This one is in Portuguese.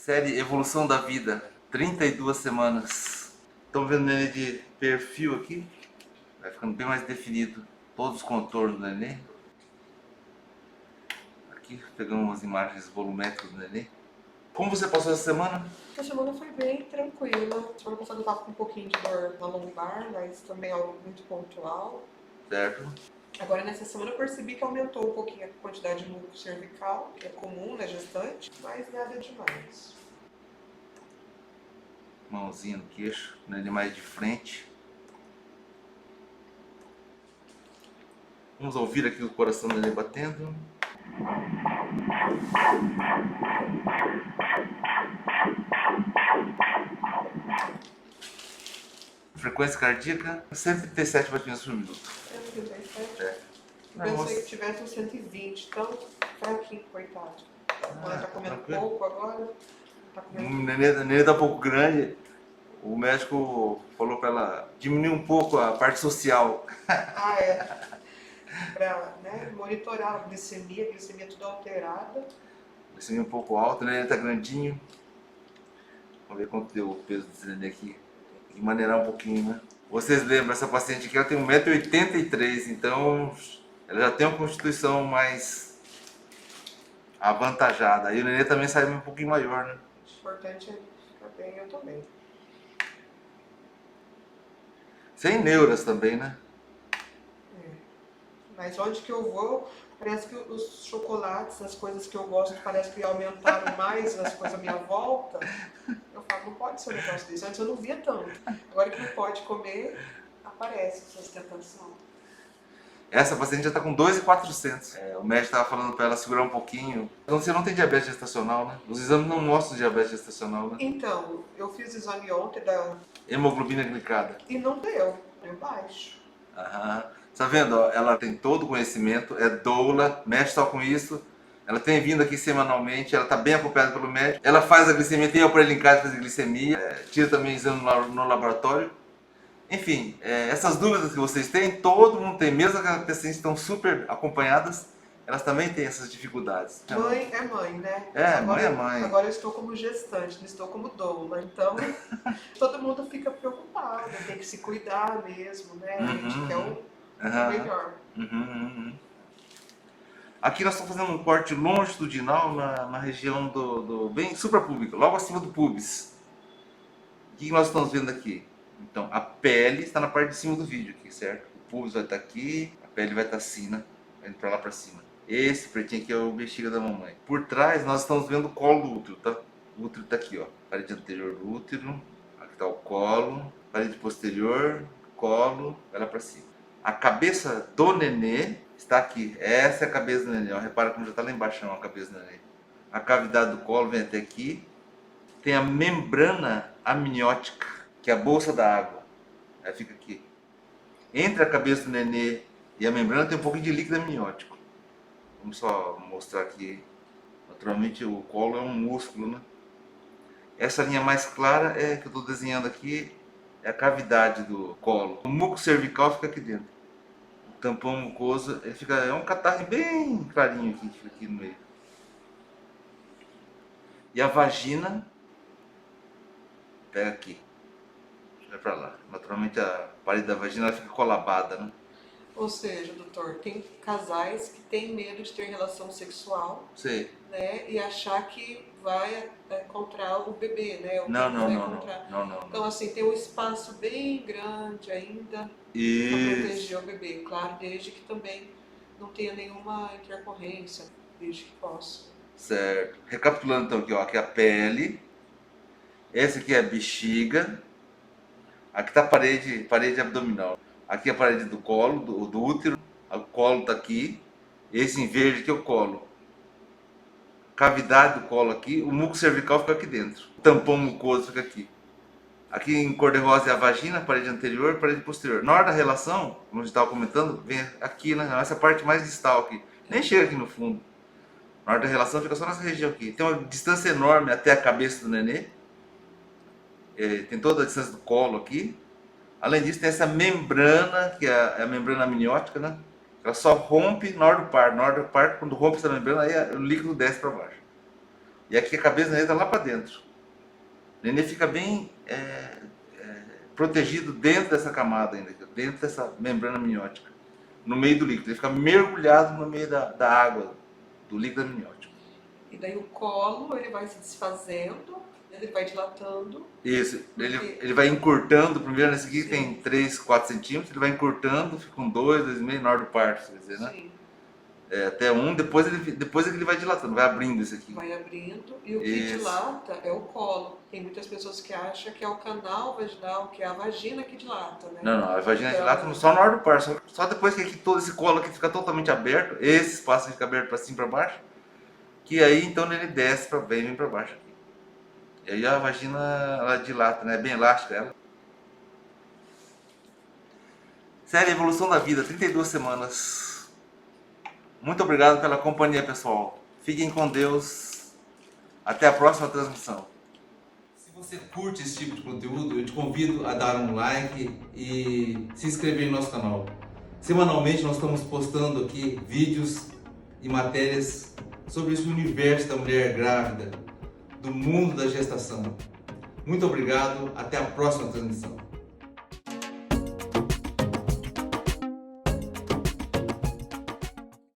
Série Evolução da Vida, 32 semanas. Estão vendo o nenê de perfil aqui? Vai ficando bem mais definido todos os contornos do nenê. Aqui pegamos umas imagens volumétricas do nenê. Como você passou essa semana? A semana foi bem tranquila. Semana passada eu tava com um pouquinho de dor na lombar, mas também algo muito pontual. Certo? Agora nessa semana eu percebi que aumentou um pouquinho a quantidade de músculo cervical, que é comum na gestante, mas nada demais. Mãozinha no queixo, o nenê mais de frente. Vamos ouvir aqui o coração do nenê batendo. Frequência cardíaca, 137 batimentos por minuto. 137? É. Eu pensei que tivesse uns 120, tão fraquinho, coitado. Ela tá comendo tranquilo. pouco agora. Tá O comendo... nenê tá um pouco grande. O médico falou para ela diminuir um pouco a parte social. Ah, é. Pra monitorar a glicemia tudo alterada. Glicemia um pouco alta, o nenê tá grandinho. Vamos ver quanto deu o peso desse nenê aqui. Tem que maneirar um pouquinho, né? Vocês lembram, essa paciente aqui ela tem 1,83 m, então ela já tem uma constituição mais avantajada. Aí o nenê também sai um pouquinho maior, né? O importante é ficar bem, eu também. Sem neuras também, né? Mas onde que eu vou, parece que os chocolates, as coisas que eu gosto, parece que aumentaram mais as coisas à minha volta. Eu falo, não pode ser um negócio desse. Antes eu não via tanto. Agora que não pode comer, aparece essa tentação. Essa paciente já está com 2.400. O médico estava falando para ela segurar um pouquinho. Então você não tem diabetes gestacional, né? Os exames não mostram diabetes gestacional, né? Então, eu fiz o exame ontem da... Hemoglobina glicada. E não deu baixo. Aham. Tá vendo? Ó, ela tem todo o conhecimento, é doula, mexe só com isso. Ela tem vindo aqui semanalmente, ela está bem acompanhada pelo médico. Ela faz a glicemia, tem aparelho em casa de fazer glicemia, tira também exame no laboratório. Enfim, essas dúvidas que vocês têm, todo mundo tem, mesmo aquelas pacientes que estão super acompanhadas, elas também têm essas dificuldades. Mãe é mãe, né? Mãe é mãe. Agora eu estou como gestante, não estou como doula. Então, todo mundo fica preocupado, tem que se cuidar mesmo, né? A gente quer o melhor. Aqui nós estamos fazendo um corte longitudinal na região bem suprapúbico, logo acima do pubis. O que nós estamos vendo aqui? Então, a pele está na parte de cima do vídeo aqui, certo? O pubis vai estar aqui, a pele vai estar assim, né? Vai indo para lá para cima. Esse pretinho aqui é o bexiga da mamãe. Por trás nós estamos vendo o colo do útero, tá? O útero está aqui, ó. Parede anterior do útero, aqui está o colo, parede posterior, colo, vai lá para cima. A cabeça do nenê está aqui. Essa é a cabeça do nenê, ó. Repara como já está lá embaixo a cabeça do nenê. A cavidade do colo vem até aqui. Tem a membrana amniótica, que é a bolsa da água. Ela fica aqui. Entre a cabeça do nenê e a membrana tem um pouquinho de líquido amniótico. Vamos só mostrar aqui. Naturalmente o colo é um músculo, né? Essa linha mais clara que eu estou desenhando aqui é a cavidade do colo. O muco cervical fica aqui dentro. O tampão mucoso é um catarro bem clarinho aqui, fica aqui no meio. E a vagina pega aqui. Vai pra lá. Naturalmente a parede da vagina fica colabada, né? Ou seja, doutor, tem casais que têm medo de ter relação sexual, Sei. né? E achar que vai encontrar o bebê, né? Não. Então, assim, tem um espaço bem grande ainda para proteger o bebê. Claro, desde que também não tenha nenhuma intercorrência, desde que possa. Certo. Recapitulando então aqui, ó. Aqui é a pele. Essa aqui é a bexiga. Aqui está a parede abdominal. Aqui é a parede do colo, do útero. O colo está aqui. Esse em verde aqui é o colo. Cavidade do colo aqui. O muco cervical fica aqui dentro. O tampão mucoso fica aqui. Aqui em cor de rosa é a vagina, parede anterior e parede posterior. Na hora da relação, como a gente estava comentando, vem aqui, né? Essa parte mais distal aqui. Nem chega aqui no fundo. Na hora da relação fica só nessa região aqui. Tem uma distância enorme até a cabeça do nenê. Tem toda a distância do colo aqui. Além disso, tem essa membrana, que é a membrana amniótica, né? Ela só rompe na hora do parto. Na hora do parto, quando rompe essa membrana, aí o líquido desce para baixo. E aqui a cabeça do nenê tá lá para dentro. O nenê fica bem protegido dentro dessa camada ainda, dentro dessa membrana amniótica, no meio do líquido. Ele fica mergulhado no meio da água, do líquido amniótico. E daí o colo, ele vai se desfazendo, ele vai dilatando. Isso, Porque- ele vai encurtando, primeiro nesse aqui Sim. tem 3, 4 centímetros, ele vai encurtando, fica com 2, 2,5 na hora do parto, quer dizer, né? Sim, Até 1, depois é que ele vai dilatando, vai abrindo esse aqui. vai abrindo. E o que Isso. dilata é o colo. Tem muitas pessoas que acham que é o canal vaginal, que é a vagina que dilata, né? Não, a vagina Então- dilata só na hora do parto, só depois que aqui, todo esse colo aqui fica totalmente aberto, esse espaço fica aberto para cima e para baixo, que aí então ele desce para bem, vem para baixo aqui. E aí a vagina ela dilata, né? É bem elástica ela. Série Evolução da Vida, 32 semanas. Muito obrigado pela companhia, pessoal. Fiquem com Deus. Até a próxima transmissão. Se você curte esse tipo de conteúdo, eu te convido a dar um like e se inscrever no nosso canal. Semanalmente nós estamos postando aqui vídeos e matérias sobre esse universo da mulher grávida, do mundo da gestação. Muito obrigado, até a próxima transmissão.